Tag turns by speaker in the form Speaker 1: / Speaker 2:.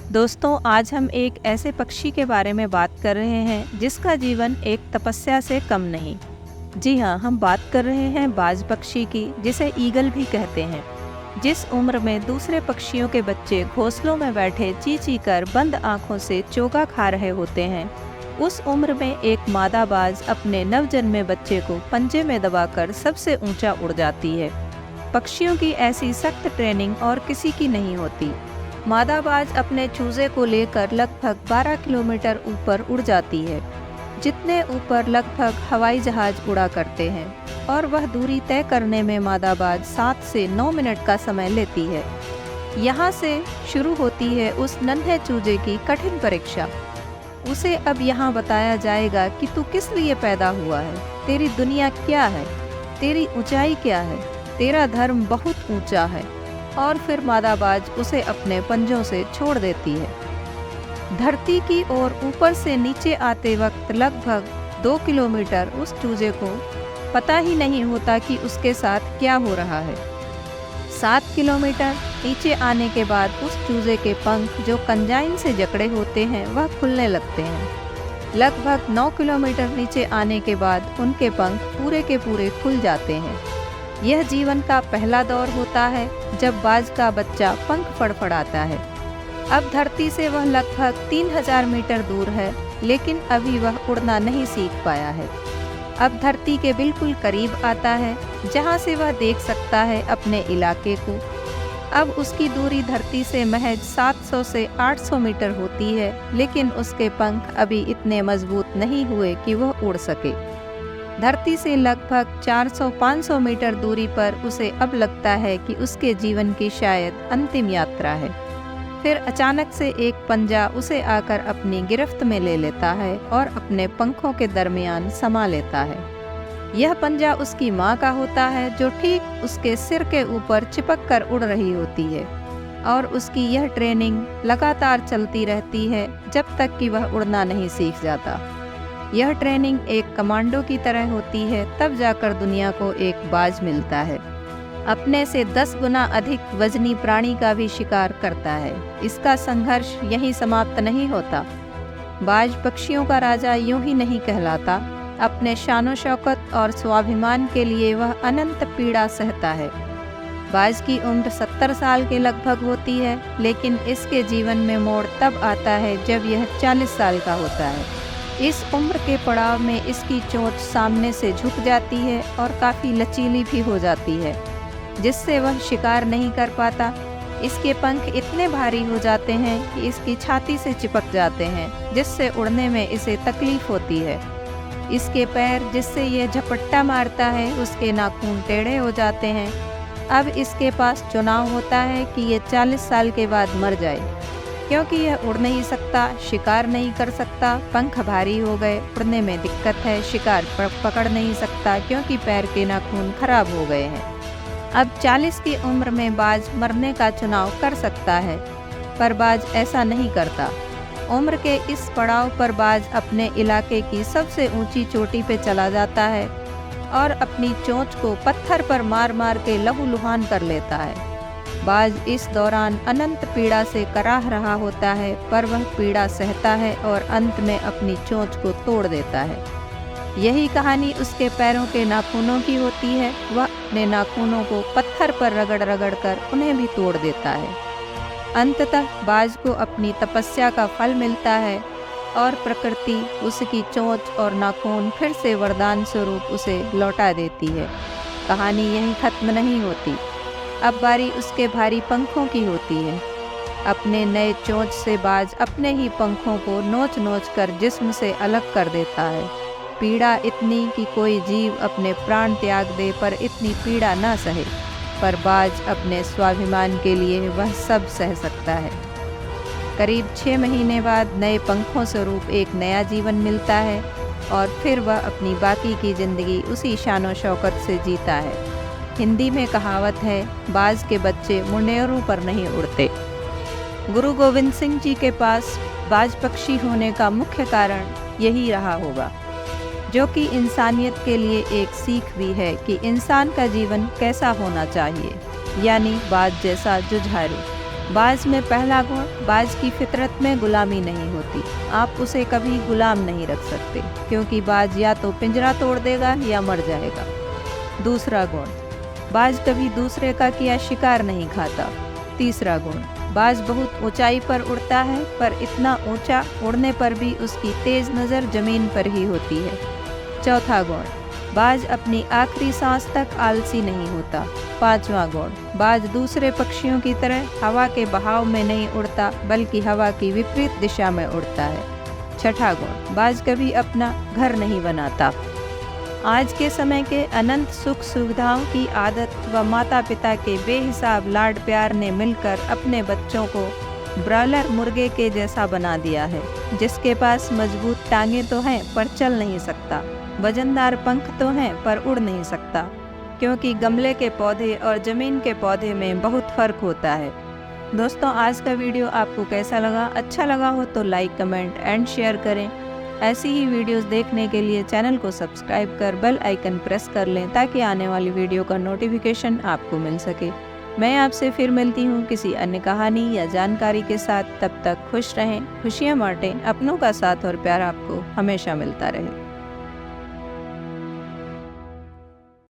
Speaker 1: दोस्तों, आज हम एक ऐसे पक्षी के बारे में बात कर रहे हैं जिसका जीवन एक तपस्या से कम नहीं। जी हाँ, हम बात कर रहे हैं बाज पक्षी की, जिसे ईगल भी कहते हैं। जिस उम्र में दूसरे पक्षियों के बच्चे घोंसलों में बैठे ची ची कर बंद आंखों से चोगा खा रहे होते हैं, उस उम्र में एक मादा बाज अपने नवजन्मे बच्चे को पंजे में दबाकर सबसे ऊंचा उड़ जाती है। पक्षियों की ऐसी सख्त ट्रेनिंग और किसी की नहीं होती। मादा बाज अपने चूजे को लेकर लगभग 12 किलोमीटर ऊपर उड़ जाती है, जितने ऊपर लगभग हवाई जहाज उड़ा करते हैं, और वह दूरी तय करने में मादा बाज 7 से 9 मिनट का समय लेती है। यहाँ से शुरू होती है उस नन्हे चूजे की कठिन परीक्षा। उसे अब यहाँ बताया जाएगा कि तू किस लिए पैदा हुआ है, तेरी दुनिया क्या है, तेरी ऊंचाई क्या है, तेरा धर्म बहुत ऊंचा है। और फिर मादा बाज उसे अपने पंजों से छोड़ देती है। धरती की ओर ऊपर से नीचे आते वक्त लगभग 2 किलोमीटर उस चूजे को पता ही नहीं होता कि उसके साथ क्या हो रहा है। 7 किलोमीटर नीचे आने के बाद उस चूजे के पंख जो कंजाइन से जकड़े होते हैं वह खुलने लगते हैं। लगभग 9 किलोमीटर नीचे आने के बाद उनके पंख पूरे के पूरे खुल जाते हैं। यह जीवन का पहला दौर होता है जब बाज का बच्चा पंख फड़फड़ाता है। अब धरती से वह लगभग 3000 मीटर दूर है, लेकिन अभी वह उड़ना नहीं सीख पाया है। अब धरती के बिल्कुल करीब आता है, जहां से वह देख सकता है अपने इलाके को। अब उसकी दूरी धरती से महज 700 से 800 मीटर होती है, लेकिन उसके पंख अभी इतने मजबूत नहीं हुए कि वह उड़ सके। धरती से लगभग 400-500 मीटर दूरी पर उसे अब लगता है कि उसके जीवन की शायद अंतिम यात्रा है। फिर अचानक से एक पंजा उसे आकर अपनी गिरफ्त में ले लेता है और अपने पंखों के दरमियान समा लेता है। यह पंजा उसकी माँ का होता है, जो ठीक उसके सिर के ऊपर चिपक कर उड़ रही होती है, और उसकी यह ट्रेनिंग लगातार चलती रहती है जब तक कि वह उड़ना नहीं सीख जाता। यह ट्रेनिंग एक कमांडो की तरह होती है, तब जाकर दुनिया को एक बाज मिलता है। अपने से 10 गुना अधिक वजनी प्राणी का भी शिकार करता है। इसका संघर्ष यहीं समाप्त नहीं होता। बाज पक्षियों का राजा यूं ही नहीं कहलाता। अपने शानो शौकत और स्वाभिमान के लिए वह अनंत पीड़ा सहता है। बाज की उम्र 70 साल के लगभग होती है, लेकिन इसके जीवन में मोड़ तब आता है जब यह 40 साल का होता है। इस उम्र के पड़ाव में इसकी चोंच सामने से झुक जाती है और काफ़ी लचीली भी हो जाती है, जिससे वह शिकार नहीं कर पाता। इसके पंख इतने भारी हो जाते हैं कि इसकी छाती से चिपक जाते हैं, जिससे उड़ने में इसे तकलीफ होती है। इसके पैर, जिससे यह झपट्टा मारता है, उसके नाखून टेढ़े हो जाते हैं। अब इसके पास चुनाव होता है कि ये 40 साल के बाद मर जाए, क्योंकि यह उड़ नहीं सकता, शिकार नहीं कर सकता, पंख भारी हो गए, उड़ने में दिक्कत है, शिकार पकड़ नहीं सकता क्योंकि पैर के नाखून खराब हो गए हैं। अब 40 की उम्र में बाज मरने का चुनाव कर सकता है, पर बाज ऐसा नहीं करता। उम्र के इस पड़ाव पर बाज अपने इलाके की सबसे ऊंची चोटी पे चला जाता है और अपनी चोंच को पत्थर पर मार मार के लहूलुहान कर लेता है। बाज इस दौरान अनंत पीड़ा से कराह रहा होता है, पर वह पीड़ा सहता है और अंत में अपनी चोंच को तोड़ देता है। यही कहानी उसके पैरों के नाखूनों की होती है। वह अपने नाखूनों को पत्थर पर रगड़ रगड़ कर उन्हें भी तोड़ देता है। अंततः बाज को अपनी तपस्या का फल मिलता है और प्रकृति उसकी चोंच और नाखून फिर से वरदान स्वरूप उसे लौटा देती है। कहानी यहीं खत्म नहीं होती। अब बारी उसके भारी पंखों की होती है। अपने नए चोंच से बाज अपने ही पंखों को नोच नोच कर जिस्म से अलग कर देता है। पीड़ा इतनी कि कोई जीव अपने प्राण त्याग दे, पर इतनी पीड़ा न सहे। पर बाज अपने स्वाभिमान के लिए वह सब सह सकता है। करीब 6 महीने बाद नए पंखों स्वरूप एक नया जीवन मिलता है, और फिर वह अपनी बाकी की जिंदगी उसी शानो शौकत से जीता है। हिंदी में कहावत है, बाज के बच्चे मुंडेरों पर नहीं उड़ते। गुरु गोविंद सिंह जी के पास बाज पक्षी होने का मुख्य कारण यही रहा होगा, जो कि इंसानियत के लिए एक सीख भी है कि इंसान का जीवन कैसा होना चाहिए, यानी बाज जैसा जुझारू। बाज में पहला गुण, बाज की फितरत में गुलामी नहीं होती। आप उसे कभी गुलाम नहीं रख सकते, क्योंकि बाज या तो पिंजरा तोड़ देगा या मर जाएगा। दूसरा गुण, बाज कभी दूसरे का किया शिकार नहीं खाता। तीसरा गुण, बाज बहुत ऊंचाई पर उड़ता है, पर इतना ऊंचा उड़ने पर भी उसकी तेज नज़र जमीन पर ही होती है। चौथा गुण, बाज अपनी आखिरी सांस तक आलसी नहीं होता। पांचवा गुण, बाज दूसरे पक्षियों की तरह हवा के बहाव में नहीं उड़ता, बल्कि हवा की विपरीत दिशा में उड़ता है। छठा गुण, बाज कभी अपना घर नहीं बनाता। आज के समय के अनंत सुख सुविधाओं की आदत व माता पिता के बेहिसाब लाड प्यार ने मिलकर अपने बच्चों को ब्रॉयलर मुर्गे के जैसा बना दिया है, जिसके पास मजबूत टांगे तो हैं पर चल नहीं सकता, वजनदार पंख तो हैं पर उड़ नहीं सकता, क्योंकि गमले के पौधे और ज़मीन के पौधे में बहुत फ़र्क होता है। दोस्तों, आज का वीडियो आपको कैसा लगा? अच्छा लगा हो तो लाइक, कमेंट एंड शेयर करें। ऐसी ही वीडियोस देखने के लिए चैनल को सब्सक्राइब कर बेल आइकन प्रेस कर लें, ताकि आने वाली वीडियो का नोटिफिकेशन आपको मिल सके। मैं आपसे फिर मिलती हूँ किसी अन्य कहानी या जानकारी के साथ। तब तक खुश रहें, खुशियाँ बांटें, अपनों का साथ और प्यार आपको हमेशा मिलता रहे।